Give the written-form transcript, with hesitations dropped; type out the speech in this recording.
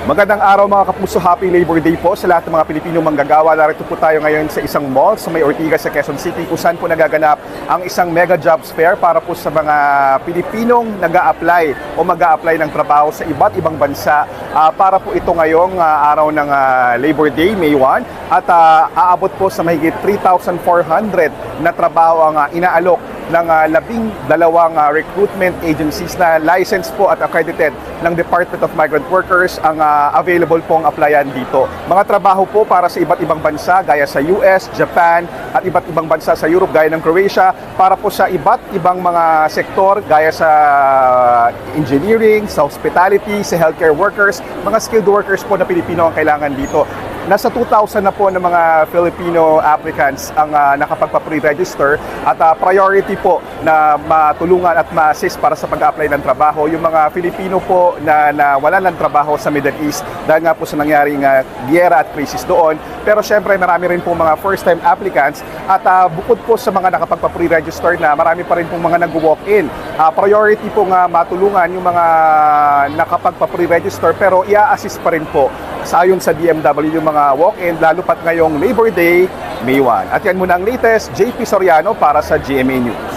Magandang araw mga kapuso, Happy Labor Day po sa lahat ng mga Pilipinong manggagawa. Narito po tayo ngayon sa isang mall sa may Ortigas sa Quezon City kung saan po nagaganap ang isang mega jobs fair para po sa mga Pilipinong nag-a-apply o mag-a-apply ng trabaho sa iba't ibang bansa. Para po ito ngayong araw ng Labor Day, May 1, at aabot po sa mahigit 3,400 na trabaho ang inaalok ng 12 recruitment agencies na licensed po at accredited ng Department of Migrant Workers ang available pong applyan dito. Mga trabaho po para sa iba't ibang bansa gaya sa US, Japan at iba't ibang bansa sa Europe gaya ng Croatia, para po sa iba't ibang mga sektor gaya sa engineering, sa hospitality, sa healthcare workers, mga skilled workers po na Pilipino ang kailangan dito. Nasa 2,000 na po ng mga Filipino applicants ang nakapagpa-pre-register at priority po na matulungan at ma-assist para sa pag-apply ng trabaho yung mga Filipino po na wala ng trabaho sa Middle East dahil nga po sa nangyaring giyera at krisis doon. Pero syempre marami rin po mga first-time applicants at bukod po sa mga nakapagpa-pre-register na marami pa rin pong mga nag-walk-in. Priority po nga matulungan yung mga nakapagpa-pre-register pero i-assist pa rin po sayon sa DMW yung mga walk-in, lalo pat ngayong Labor Day, May 1. At yan muna ang latest, JP Soriano para sa GMA News.